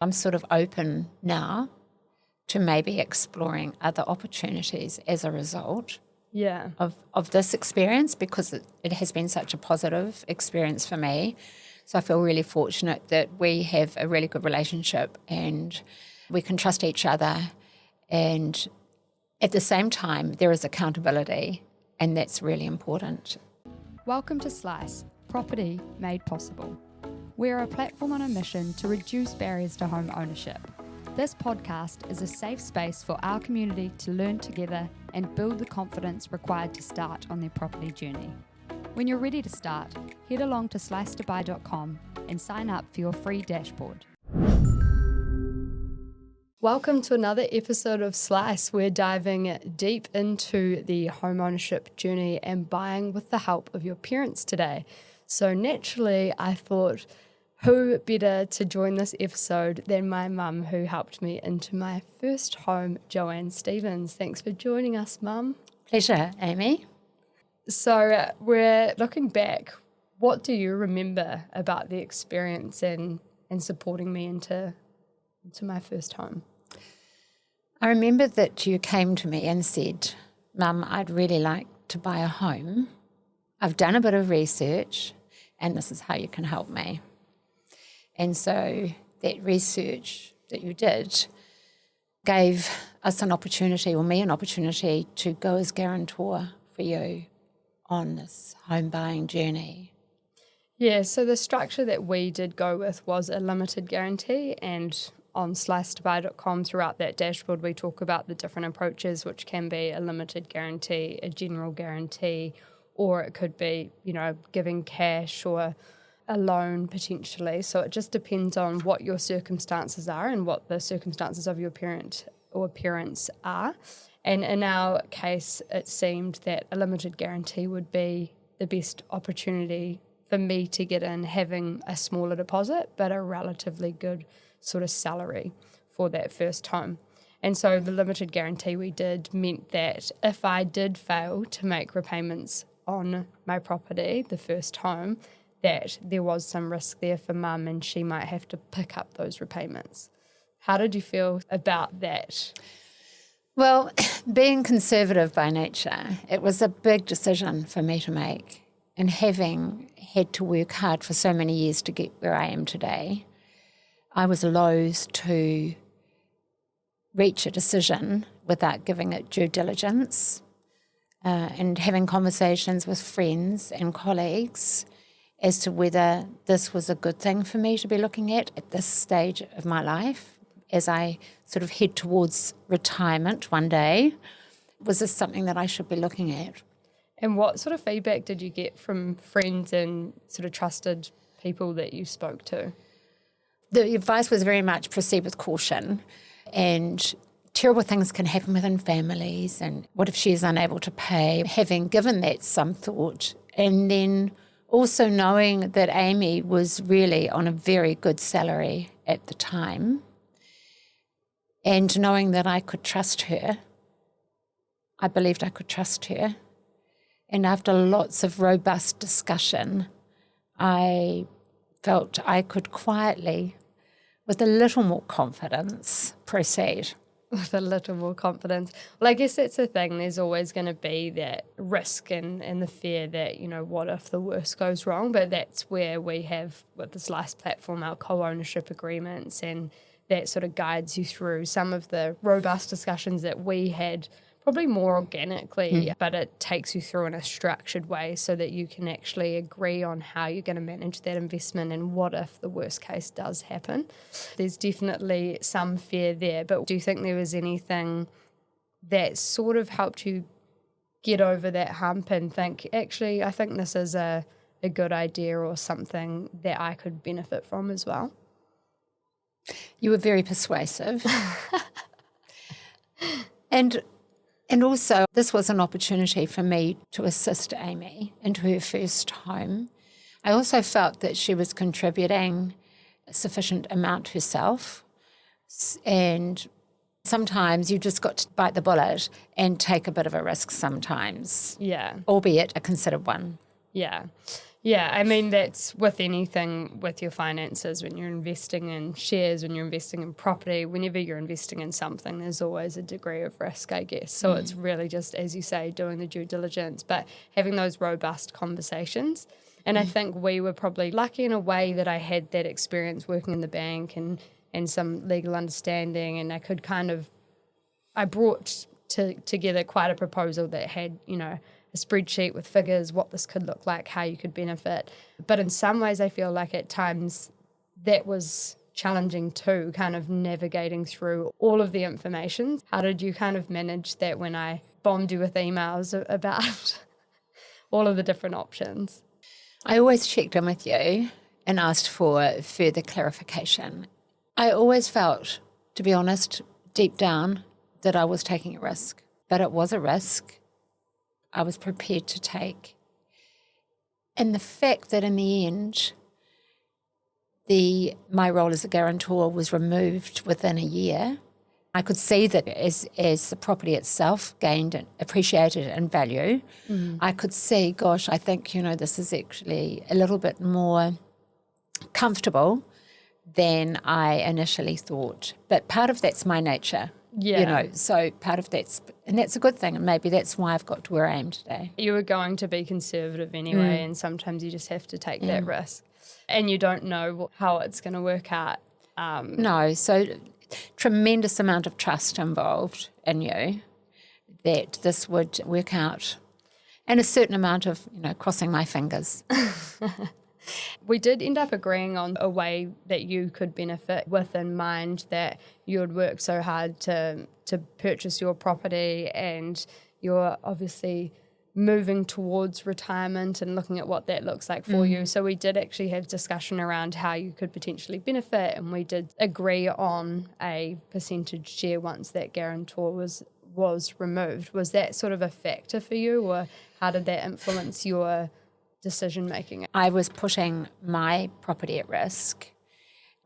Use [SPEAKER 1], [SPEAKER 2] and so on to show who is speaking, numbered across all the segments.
[SPEAKER 1] I'm sort of open now to maybe exploring other opportunities as a result of this experience, because it has been such a positive experience for me. So I feel really fortunate that we have a really good relationship and we can trust each other. And at the same time, there is accountability, and that's really important.
[SPEAKER 2] Welcome to Slice, Property Made Possible. We're a platform on a mission to reduce barriers to home ownership. This podcast is a safe space for our community to learn together and build the confidence required to start on their property journey. When you're ready to start, head along to slicetobuy.com and sign up for your free dashboard. Welcome to another episode of Slice. We're diving deep into the home ownership journey and buying with the help of your parents today. So naturally, I thought, who better to join this episode than my mum, who helped me into my first home, Joanne Stevens. Thanks for joining us, Mum.
[SPEAKER 1] Pleasure, Amy.
[SPEAKER 2] So we're looking back. What do you remember about the experience and supporting me into my first home?
[SPEAKER 1] I remember that you came to me and said, Mum, I'd really like to buy a home. I've done a bit of research and this is how you can help me. And so that research that you did gave us an opportunity, or me an opportunity, to go as guarantor for you on this home buying journey.
[SPEAKER 2] Yeah, so the structure that we did go with was a limited guarantee, and on slicetobuy.com throughout that dashboard we talk about the different approaches, which can be a limited guarantee, a general guarantee, or it could be, giving cash or a loan potentially. So it just depends on what your circumstances are and what the circumstances of your parent or parents are. And in our case, it seemed that a limited guarantee would be the best opportunity for me to get in, having a smaller deposit but a relatively good sort of salary for that first home. And so the limited guarantee we did meant that if I did fail to make repayments on my property, the first home, that there was some risk there for Mum and she might have to pick up those repayments. How did you feel about that?
[SPEAKER 1] Well, being conservative by nature, it was a big decision for me to make. And having had to work hard for so many years to get where I am today, I was loath to reach a decision without giving it due diligence and having conversations with friends and colleagues as to whether this was a good thing for me to be looking at this stage of my life as I sort of head towards retirement one day. Was this something that I should be looking at?
[SPEAKER 2] And what sort of feedback did you get from friends and sort of trusted people that you spoke to?
[SPEAKER 1] The advice was very much proceed with caution, and terrible things can happen within families, and what if she is unable to pay? Having given that some thought, and then also knowing that Amy was really on a very good salary at the time, and knowing that I could trust her, I believed I could trust her. And after lots of robust discussion, I felt I could quietly, with a little more confidence, proceed.
[SPEAKER 2] With a little more confidence. Well, I guess that's the thing. There's always going to be that risk and the fear that, what if the worst goes wrong? But that's where we have, with the Slice platform, our co-ownership agreements, and that sort of guides you through some of the robust discussions that we had, probably more organically, but it takes you through in a structured way so that you can actually agree on how you're going to manage that investment and what if the worst case does happen. There's definitely some fear there, but do you think there was anything that sort of helped you get over that hump and think, actually, I think this is a good idea or something that I could benefit from as well?
[SPEAKER 1] You were very persuasive. And also, this was an opportunity for me to assist Amy into her first home. I also felt that she was contributing a sufficient amount herself, and sometimes you just got to bite the bullet and take a bit of a risk sometimes.
[SPEAKER 2] Yeah.
[SPEAKER 1] Albeit a considered one.
[SPEAKER 2] Yeah. Yeah, I mean, that's with anything with your finances, when you're investing in shares, when you're investing in property, whenever you're investing in something, there's always a degree of risk, I guess. So it's really just, as you say, doing the due diligence, but having those robust conversations. And I think we were probably lucky in a way that I had that experience working in the bank and some legal understanding, and I brought together quite a proposal that had, a spreadsheet with figures, what this could look like, how you could benefit. But in some ways, I feel like at times that was challenging too, kind of navigating through all of the information. How did you kind of manage that when I bombed you with emails about all of the different options?
[SPEAKER 1] I always checked in with you and asked for further clarification. I always felt, to be honest, deep down, that I was taking a risk, but it was a risk I was prepared to take. And the fact that in the end, my role as a guarantor was removed within a year, I could see that as the property itself gained, appreciated in value, I could see, gosh, I think, this is actually a little bit more comfortable than I initially thought. But part of that's my nature.
[SPEAKER 2] Yeah.
[SPEAKER 1] So part of that's a good thing, and maybe that's why I've got to where I am today.
[SPEAKER 2] You were going to be conservative anyway, and sometimes you just have to take that risk. And you don't know how it's going to work out.
[SPEAKER 1] No, so tremendous amount of trust involved in you that this would work out, and a certain amount of, crossing my fingers.
[SPEAKER 2] We did end up agreeing on a way that you could benefit with in mind, that you would work so hard to purchase your property, and you're obviously moving towards retirement and looking at what that looks like for you. So we did actually have discussion around how you could potentially benefit, and we did agree on a percentage share once that guarantor was removed. Was that sort of a factor for you, or how did that influence your decision making?
[SPEAKER 1] I was putting my property at risk,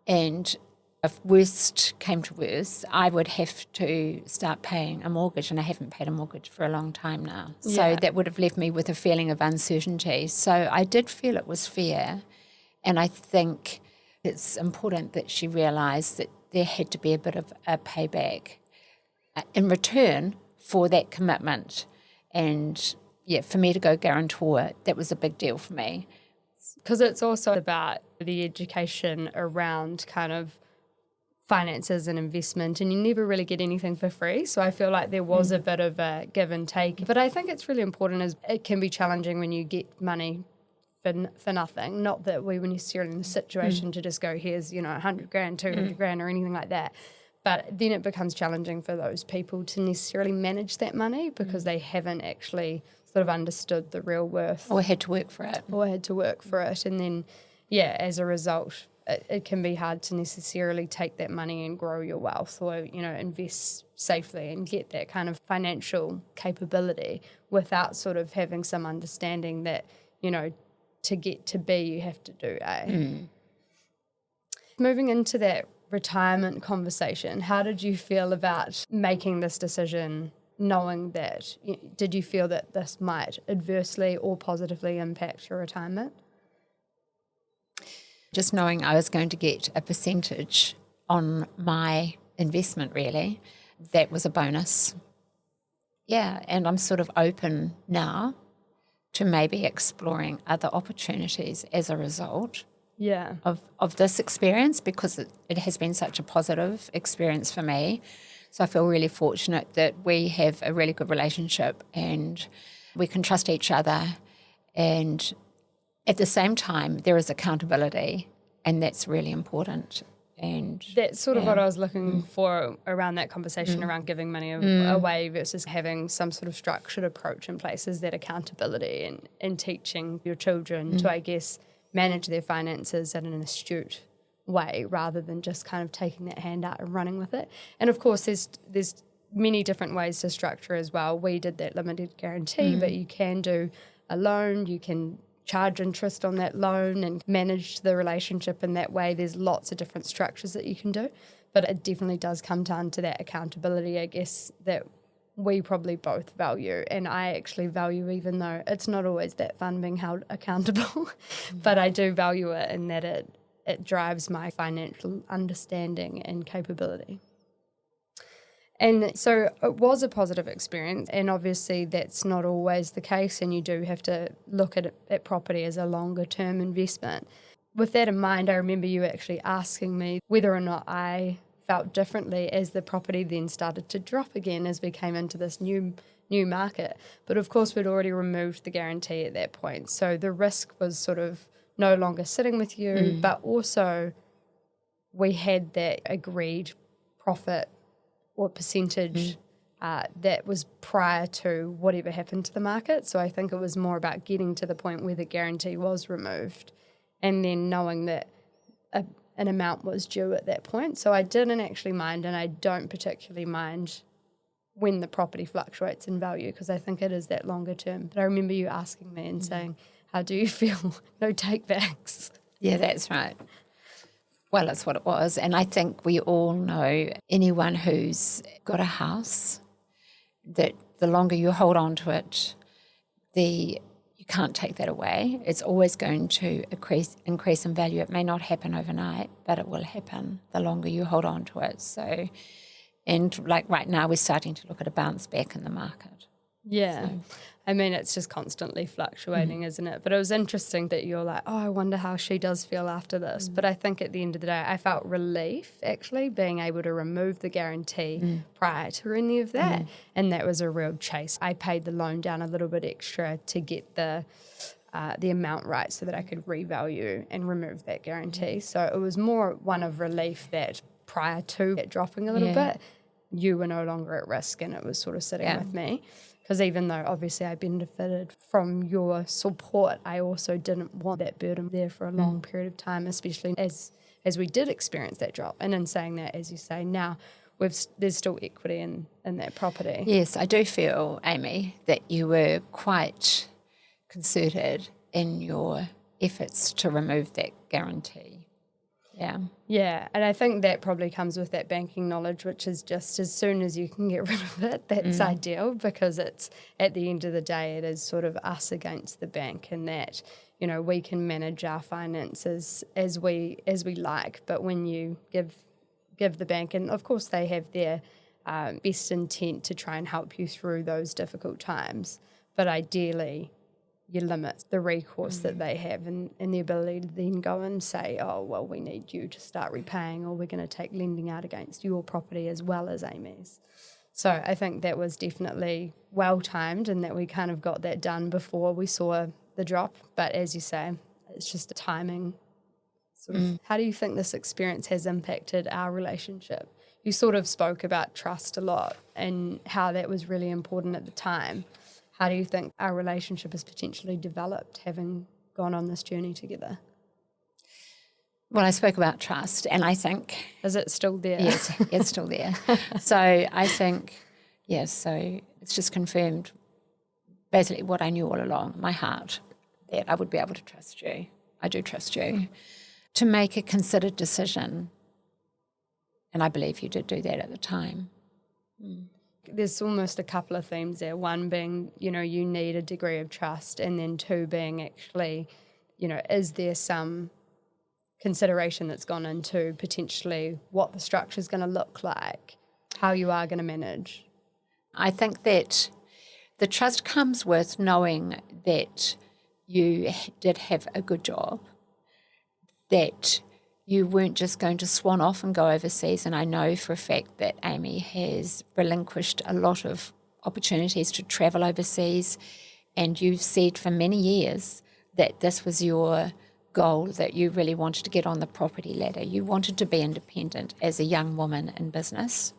[SPEAKER 1] and if worst came to worst, I would have to start paying a mortgage, and I haven't paid a mortgage for a long time now. So that would have left me with a feeling of uncertainty. So I did feel it was fair, and I think it's important that she realised that there had to be a bit of a payback in return for that commitment. And for me to go guarantor, that was a big deal for me.
[SPEAKER 2] Because it's also about the education around kind of finances and investment, and you never really get anything for free. So I feel like there was a bit of a give and take. But I think it's really important, as it can be challenging when you get money for nothing. Not that we were necessarily in the situation to just go, here's, 100 grand, 200 grand or anything like that. But then it becomes challenging for those people to necessarily manage that money because they haven't actually sort of understood the real worth.
[SPEAKER 1] Or had to work for it.
[SPEAKER 2] And then, as a result, it can be hard to necessarily take that money and grow your wealth, or, invest safely and get that kind of financial capability without sort of having some understanding that, to get to B, you have to do A. Moving into that retirement conversation, how did you feel about making this decision, knowing that, did you feel that this might adversely or positively impact your retirement?
[SPEAKER 1] Just knowing I was going to get a percentage on my investment, really, that was a bonus. Yeah, and I'm sort of open now to maybe exploring other opportunities as a result of this experience, because it has been such a positive experience for me. So I feel really fortunate that we have a really good relationship and we can trust each other, and at the same time there is accountability, and that's really important. And
[SPEAKER 2] that's sort of what I was looking for around that conversation around giving money away versus having some sort of structured approach in place, is that accountability and teaching your children to, I guess, manage their finances in an astute way rather than just kind of taking that hand out and running with it. And of course there's many different ways to structure as well. We did that limited guarantee, but you can do a loan, you can charge interest on that loan and manage the relationship in that way. There's lots of different structures that you can do, but it definitely does come down to that accountability, I guess, that we probably both value, and I actually value, even though it's not always that fun being held accountable, but I do value it in that it drives my financial understanding and capability. And so it was a positive experience, and obviously that's not always the case, and you do have to look at property as a longer term investment. With that in mind, I remember you actually asking me whether or not I felt differently as the property then started to drop again as we came into this new market. But of course, we'd already removed the guarantee at that point. So the risk was sort of no longer sitting with you, but also we had that agreed profit or percentage that was prior to whatever happened to the market. So I think it was more about getting to the point where the guarantee was removed and then knowing that an amount was due at that point. So I didn't actually mind, and I don't particularly mind when the property fluctuates in value because I think it is that longer term. But I remember you asking me and saying, how do you feel? No take-backs.
[SPEAKER 1] Yeah, that's right. Well, it's what it was. And I think we all know anyone who's got a house, that the longer you hold on to it, you can't take that away. It's always going to increase in value. It may not happen overnight, but it will happen the longer you hold on to it. So, and like right now, we're starting to look at a bounce back in the market.
[SPEAKER 2] Yeah. So. I mean, it's just constantly fluctuating, isn't it? But it was interesting that you're like, oh, I wonder how she does feel after this. But I think at the end of the day, I felt relief, actually, being able to remove the guarantee prior to any of that. And that was a real chase. I paid the loan down a little bit extra to get the amount right so that I could revalue and remove that guarantee. So it was more one of relief that prior to it dropping a little bit, you were no longer at risk and it was sort of sitting with me. Because even though obviously I benefited from your support, I also didn't want that burden there for a long period of time, especially as we did experience that drop. And in saying that, as you say, now there's still equity in that property.
[SPEAKER 1] Yes, I do feel, Amy, that you were quite concerted in your efforts to remove that guarantee. Yeah.
[SPEAKER 2] Yeah, and I think that probably comes with that banking knowledge, which is just as soon as you can get rid of it, that's ideal, because it's at the end of the day, it is sort of us against the bank, and that, you know, we can manage our finances as we like, but when you give the bank, and of course they have their best intent to try and help you through those difficult times, but ideally you limit the recourse that they have and the ability to then go and say, oh, well, we need you to start repaying, or we're going to take lending out against your property as well as Amy's. So I think that was definitely well-timed, and that we kind of got that done before we saw the drop. But as you say, it's just a timing sort of. How do you think this experience has impacted our relationship? You sort of spoke about trust a lot and how that was really important at the time. How do you think our relationship has potentially developed having gone on this journey together?
[SPEAKER 1] Well, I spoke about trust, and I think...
[SPEAKER 2] Is it still there?
[SPEAKER 1] Yes, it's still there. So I think, yes, so it's just confirmed basically what I knew all along, my heart, that I would be able to trust you. I do trust you. To make a considered decision, and I believe you did do that at the time.
[SPEAKER 2] There's almost a couple of themes there. One being, you know, you need a degree of trust, and then two being actually, you know, is there some consideration that's gone into potentially what the structure is going to look like, how you are going to manage?
[SPEAKER 1] I think that the trust comes with knowing that you did have a good job, that you weren't just going to swan off and go overseas. And I know for a fact that Amy has relinquished a lot of opportunities to travel overseas. And you've said for many years that this was your goal, that you really wanted to get on the property ladder. You wanted to be independent as a young woman in business.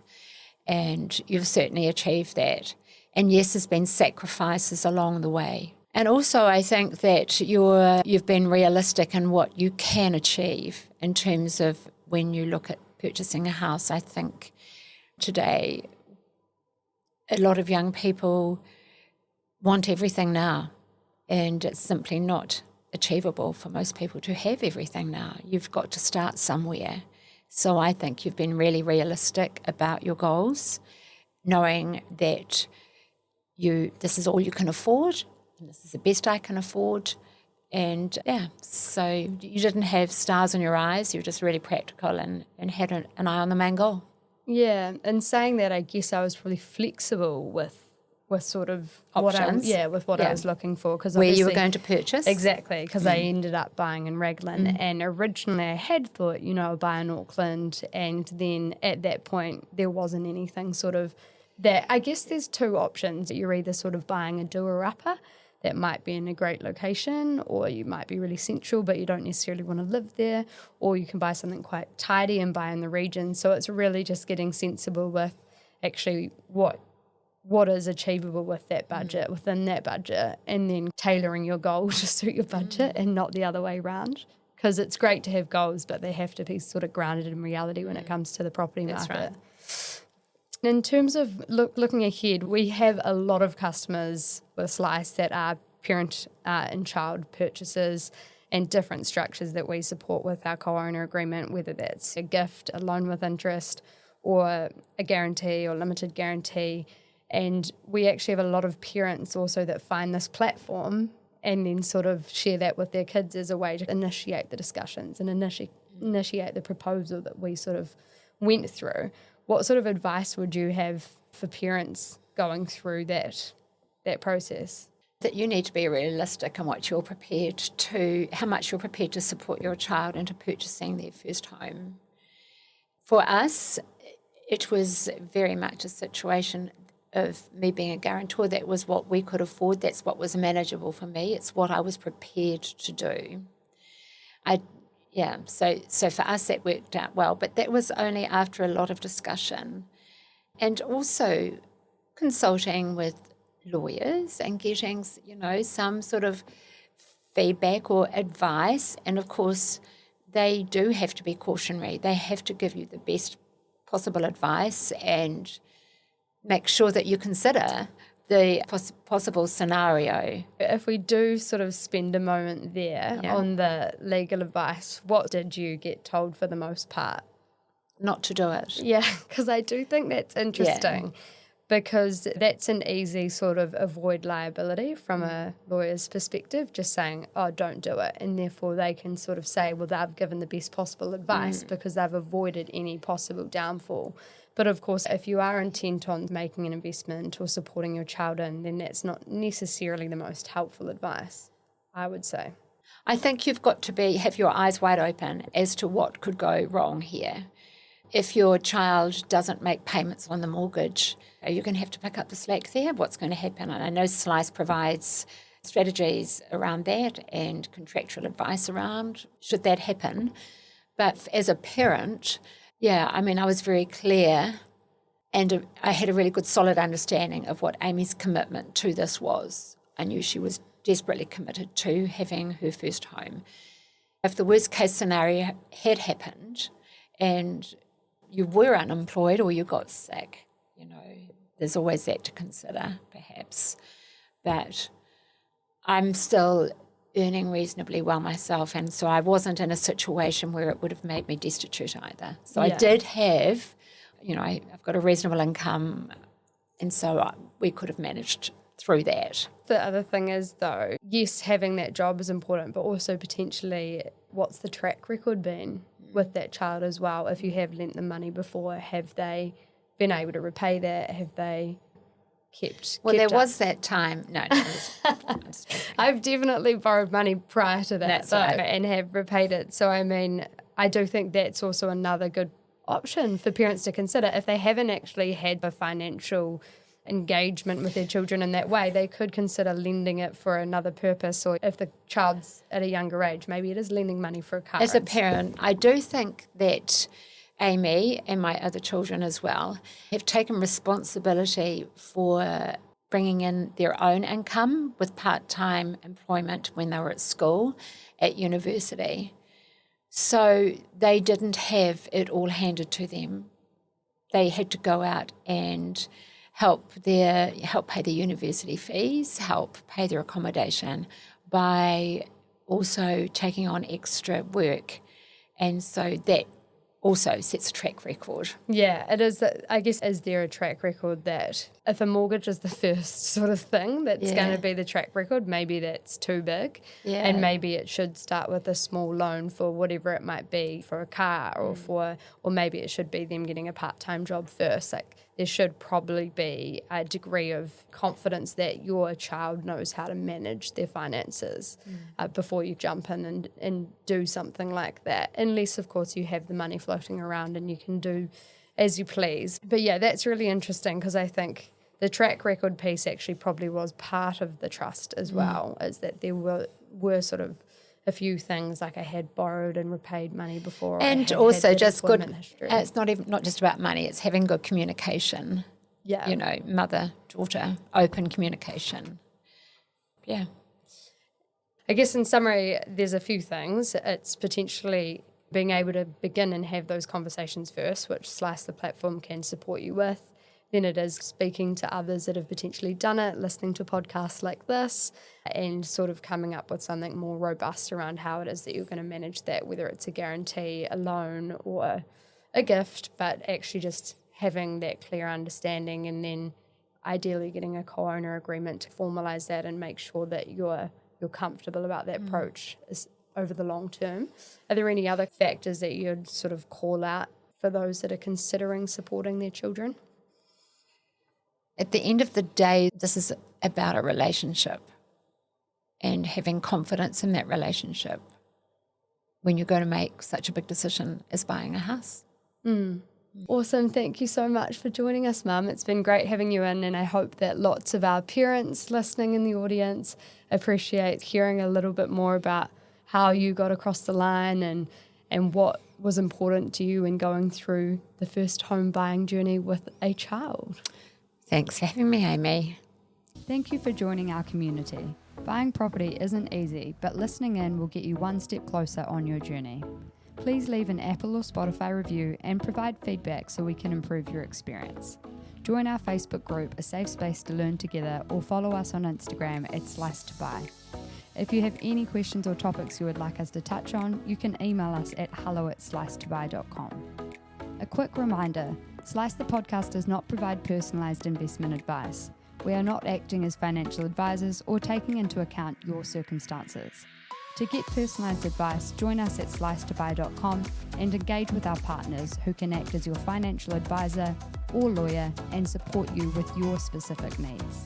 [SPEAKER 1] And you've certainly achieved that. And yes, there's been sacrifices along the way. And also I think that you've been realistic in what you can achieve in terms of when you look at purchasing a house. I think today a lot of young people want everything now, and it's simply not achievable for most people to have everything now. You've got to start somewhere. So I think you've been really realistic about your goals, knowing that this is all you can afford, and this is the best I can afford. And so you didn't have stars in your eyes, you were just really practical and had an eye on the main goal.
[SPEAKER 2] Yeah, and saying that, I guess I was probably flexible with sort of
[SPEAKER 1] Options.
[SPEAKER 2] what I was looking for, because
[SPEAKER 1] Where you were going to purchase.
[SPEAKER 2] Exactly, because I ended up buying in Raglan, and originally I had thought, I'll buy in Auckland, and then at that point there wasn't anything sort of that. I guess there's two options. You're either sort of buying a doer-upper that might be in a great location, or you might be really central but you don't necessarily want to live there, or you can buy something quite tidy and buy in the region. So it's really just getting sensible with actually what is achievable with that budget, within that budget, and then tailoring your goal to suit your budget and not the other way around. Because it's great to have goals, but they have to be sort of grounded in reality when it comes to the property market.
[SPEAKER 1] Right.
[SPEAKER 2] In terms of looking ahead, we have a lot of customers with Slice that are parent and child purchases, and different structures that we support with our co-owner agreement, whether that's a gift, a loan with interest, or a guarantee or limited guarantee. And we actually have a lot of parents also that find this platform and then sort of share that with their kids as a way to initiate the discussions and initiate the proposal that we sort of went through. What sort of advice would you have for parents going through that process?
[SPEAKER 1] That you need to be realistic in what how much you're prepared to support your child into purchasing their first home. For us, it was very much a situation of me being a guarantor. That was what we could afford. That's what was manageable for me. It's what I was prepared to do. So for us that worked out well, but that was only after a lot of discussion and also consulting with lawyers and getting, some sort of feedback or advice. And of course, they do have to be cautionary. They have to give you the best possible advice and make sure that you consider the possible scenario.
[SPEAKER 2] If we do sort of spend a moment there on the legal advice, what did you get told for the most part?
[SPEAKER 1] Not to do it.
[SPEAKER 2] Yeah, because I do think that's interesting. Yeah. Because that's an easy sort of avoid liability from a lawyer's perspective, just saying, oh, don't do it. And therefore they can sort of say, well, they've given the best possible advice because they've avoided any possible downfall. But of course, if you are intent on making an investment or supporting your child in, then that's not necessarily the most helpful advice, I would say.
[SPEAKER 1] I think you've got to have your eyes wide open as to what could go wrong here. If your child doesn't make payments on the mortgage, are you going to have to pick up the slack there? What's going to happen? And I know Slice provides strategies around that and contractual advice around should that happen. But as a parent, I was very clear and I had a really good solid understanding of what Amy's commitment to this was. I knew she was desperately committed to having her first home. If the worst case scenario had happened and you were unemployed or you got sick, there's always that to consider, perhaps. But I'm still earning reasonably well myself, and so I wasn't in a situation where it would have made me destitute either. So I did have, I've got a reasonable income, and so we could have managed through that.
[SPEAKER 2] The other thing is, though, yes, having that job is important, but also potentially what's the track record been with that child as well? If you have lent them money before, have they been able to repay that? Have they kept
[SPEAKER 1] there
[SPEAKER 2] up?
[SPEAKER 1] Was that time. No.
[SPEAKER 2] I've definitely borrowed money prior to that
[SPEAKER 1] right.
[SPEAKER 2] And have repaid it. So, I do think that's also another good option for parents to consider. If they haven't actually had a financial engagement with their children in that way, they could consider lending it for another purpose, or if the child's at a younger age, maybe it is lending money for a car.
[SPEAKER 1] As a parent, I do think that Amy and my other children as well have taken responsibility for bringing in their own income with part-time employment when they were at school, at university. So they didn't have it all handed to them. They had to go out and help pay their university fees, help pay their accommodation by also taking on extra work. And so that also sets a track record.
[SPEAKER 2] Yeah, it is. I guess, is there a track record that if a mortgage is the first sort of thing that's going to be the track record, maybe that's too big.
[SPEAKER 1] Yeah.
[SPEAKER 2] And maybe it should start with a small loan for whatever it might be, for a car or maybe it should be them getting a part-time job first. Like, there should probably be a degree of confidence that your child knows how to manage their finances before you jump in and do something like that. Unless, of course, you have the money floating around and you can do as you please. But yeah, that's really interesting because I think the track record piece actually probably was part of the trust as well, is that there were sort of a few things, like I had borrowed and repaid money before.
[SPEAKER 1] And also just good, history. It's not just about money, it's having good communication.
[SPEAKER 2] Yeah.
[SPEAKER 1] You know, mother, daughter, open communication. Yeah.
[SPEAKER 2] I guess in summary, there's a few things. It's potentially being able to begin and have those conversations first, which Slice the platform can support you with. Then it is speaking to others that have potentially done it, listening to podcasts like this, and sort of coming up with something more robust around how it is that you're going to manage that, whether it's a guarantee, a loan, or a gift, but actually just having that clear understanding and then ideally getting a co-owner agreement to formalise that and make sure that you're comfortable about that approach over the long term. Are there any other factors that you'd sort of call out for those that are considering supporting their children?
[SPEAKER 1] At the end of the day, this is about a relationship and having confidence in that relationship when you're going to make such a big decision as buying a house.
[SPEAKER 2] Awesome. Thank you so much for joining us, Mum. It's been great having you in, and I hope that lots of our parents listening in the audience appreciate hearing a little bit more about how you got across the line and what was important to you in going through the first home buying journey with a child.
[SPEAKER 1] Thanks for having me, Amy.
[SPEAKER 3] Thank you for joining our community. Buying property isn't easy, but listening in will get you one step closer on your journey. Please leave an Apple or Spotify review and provide feedback so we can improve your experience. Join our Facebook group, A Safe Space to Learn Together, or follow us on Instagram at Slice2Buy. If you have any questions or topics you would like us to touch on, you can email us at hello@slice2buy.com. A quick reminder, Slice the podcast does not provide personalised investment advice. We are not acting as financial advisors or taking into account your circumstances. To get personalised advice, join us at slice2buy.com and engage with our partners who can act as your financial advisor or lawyer and support you with your specific needs.